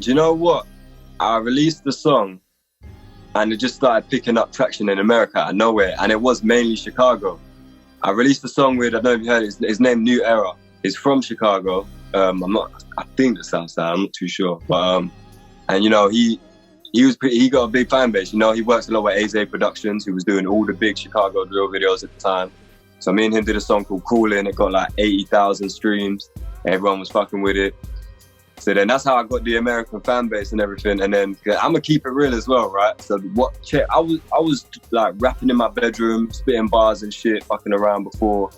Do you know what? I released the song and it just started picking up traction in America out of nowhere, and it was mainly Chicago. I released the song with, I don't know if you heard it, his name New Era. He's from Chicago. I think the South Side, I'm not too sure. But and you know, he got a big fan base. You know, he works a lot with AZ Productions, who was doing all the big Chicago drill videos at the time. So me and him did a song called Coolin'. It got like 80,000 streams. Everyone was fucking with it. So then that's how I got the American fan base and everything. And then I'm gonna keep it real as well, right? So I was like rapping in my bedroom, spitting bars and shit, fucking around before.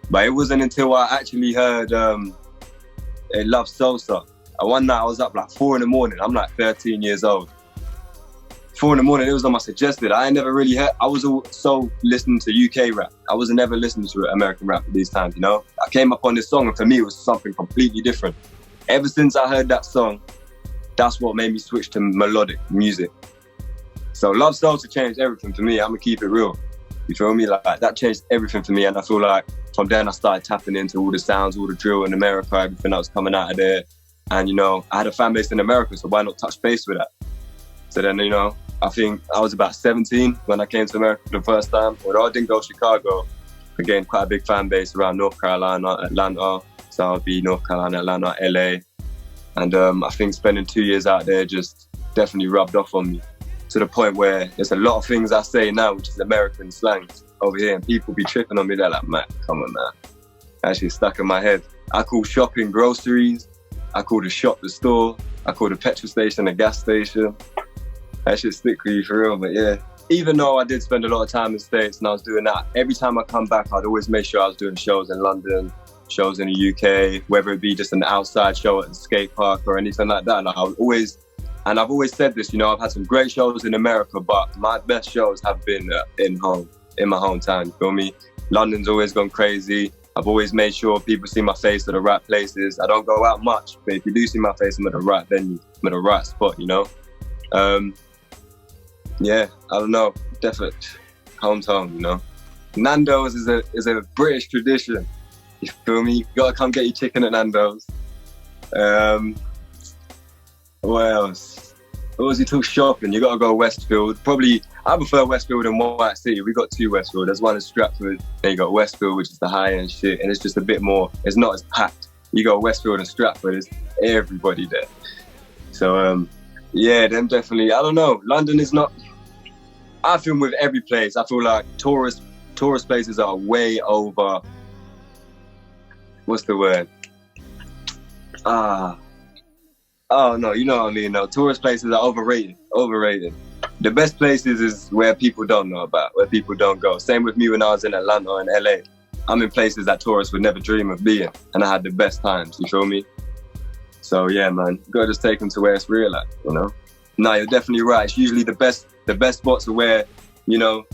But it wasn't until I actually heard They Love Salsa. And one night I was up like 4 a.m. I'm like 13 years old. 4 a.m, it was on my suggested. I ain't never really heard, I was so listening to UK rap. I wasn't never listening to American rap at these times, you know? I came up on this song and for me it was something completely different. Ever since I heard that song, that's what made me switch to melodic music. So Love Salsa changed everything for me. I'm gonna keep it real. You feel me? Like that changed everything for me, and I feel like from then I started tapping into all the sounds, all the drill in America, everything that was coming out of there. And you know, I had a fan base in America, so why not touch base with that? So then, you know, I think I was about 17 when I came to America for the first time. Although I didn't go to Chicago, I gained quite a big fan base around North Carolina, Atlanta, South B, North Carolina, Atlanta, LA. And I think spending 2 years out there just definitely rubbed off on me, to the point where there's a lot of things I say now, which is American slang over here, and people be tripping on me. They're like, Matt, come on, man. Actually stuck in my head. I call shopping groceries. I call the shop the store. I call the petrol station the gas station. That shit stick with you for real, but yeah. Even though I did spend a lot of time in the States and I was doing that, every time I come back, I'd always make sure I was doing shows in London, shows in the UK, whether it be just an outside show at the skate park or anything like that. And I've always said this, you know, I've had some great shows in America, but my best shows have been in my hometown, you feel me? London's always gone crazy. I've always made sure people see my face at the right places. I don't go out much, but if you do see my face, I'm at the right venue, I'm at the right spot, you know? Yeah, I don't know, definitely hometown, you know? Nando's is a British tradition. You feel me? You gotta come get your chicken at Nando's. What else? What was he talking shopping? You gotta go Westfield. Probably, I prefer Westfield and White City. We got 2 Westfield. There's one in Stratford. Then you got Westfield, which is the high-end shit, and it's just a bit more, it's not as packed. You go Westfield and Stratford, there's everybody there. So, yeah, them definitely, I don't know. London is not, I feel with every place, I feel like tourist places are way over, what's the word? Oh no, you know what I mean, no. Tourist places are overrated. The best places is where people don't know about, where people don't go. Same with me when I was in Atlanta and LA. I'm in places that tourists would never dream of being, and I had the best times, you feel me? So yeah, man, you gotta just take them to where it's real at, you know? No, you're definitely right. It's usually the best spots are where, you know,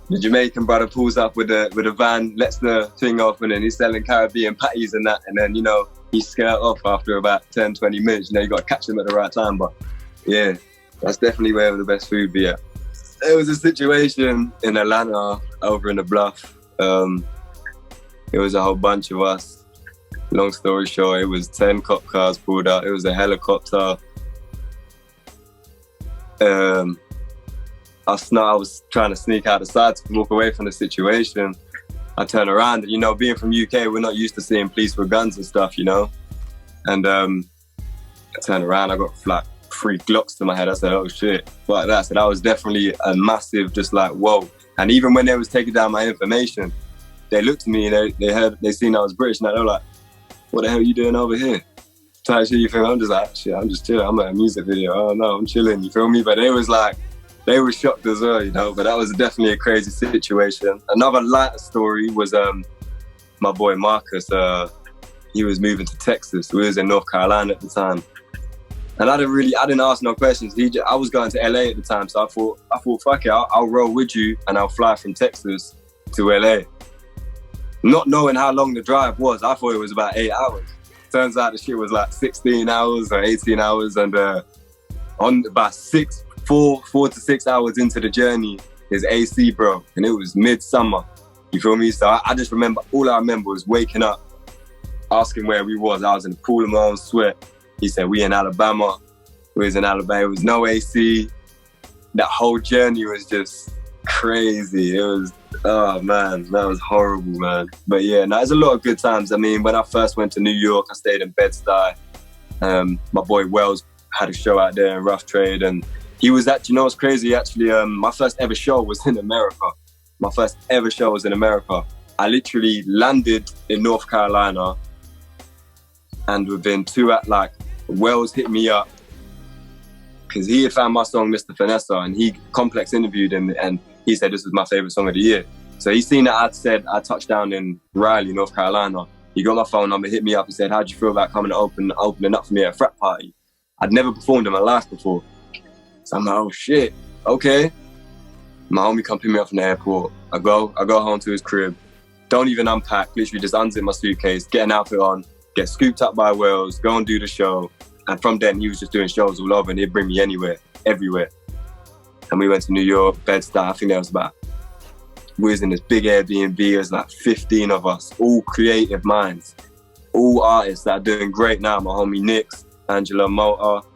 the Jamaican brother pulls up with a van, lets the thing off, and then he's selling Caribbean patties and that, and then, you know, he skirt off after about 10, 20 minutes. You know, you got to catch him at the right time. But yeah, that's definitely where the best food be at. There was a situation in Atlanta over in the Bluff. It was a whole bunch of us. Long story short, it was 10 cop cars pulled out. It was a helicopter. I was trying to sneak out the side to walk away from the situation. I turn around and, you know, being from UK, we're not used to seeing police with guns and stuff, you know? And I turned around, I got like 3 Glocks to my head. I said, oh shit. But that, so that was definitely a massive, just like, whoa. And even when they was taking down my information, they looked at me and they seen I was British, and they were like, what the hell are you doing over here? Type shit, you feel me? I'm just like, shit, I'm just chilling. I'm at a music video. Oh no, I'm chilling, you feel me? But they was like, they were shocked as well, you know, but that was definitely a crazy situation. Another lighter story was my boy Marcus. He was moving to Texas. We was in North Carolina at the time. And I didn't ask no questions. I was going to LA at the time, so I thought, fuck it, I'll roll with you and I'll fly from Texas to LA. Not knowing how long the drive was, I thought it was about 8 hours. Turns out the shit was like 16 hours or 18 hours, and on about 4 to 6 hours into the journey, his AC broke, and it was midsummer. You feel me? So I just remember, all I remember was waking up, asking where we was. I was in the pool of my own sweat. He said, we in Alabama. We was in Alabama, it was no AC. That whole journey was just crazy. It was, oh man, that was horrible, man. But yeah, no, there's a lot of good times. I mean, when I first went to New York, I stayed in Bed-Stuy. My boy Wells had a show out there in Rough Trade, and he was actually, you know what's crazy? Actually, my first ever show was in America. My first ever show was in America. I literally landed in North Carolina, and within Wells hit me up because he had found my song, Mr. Finesse, and he Complex interviewed him, and he said this was my favorite song of the year. So he seen that I'd said I touched down in Raleigh, North Carolina. He got my phone number, hit me up, and said, how'd you feel about coming and opening up for me at a frat party? I'd never performed in my life before. So I'm like, oh shit, okay. My homie come pick me up from the airport. I go home to his crib. Don't even unpack, literally just unzip my suitcase, get an outfit on, get scooped up by Wells, go and do the show. And from then, he was just doing shows all over, and he'd bring me anywhere, everywhere. And we went to New York, Bed-Stuy. I think we was in this big Airbnb. It was like 15 of us, all creative minds, all artists that are doing great now. My homie Nix, Angela Mota,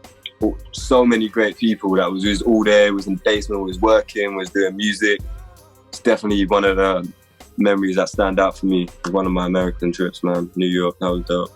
so many great people that was all there. Was in the basement, was working, was doing music. It's definitely one of the memories that stand out for me. One of my American trips, man. New York, that was dope.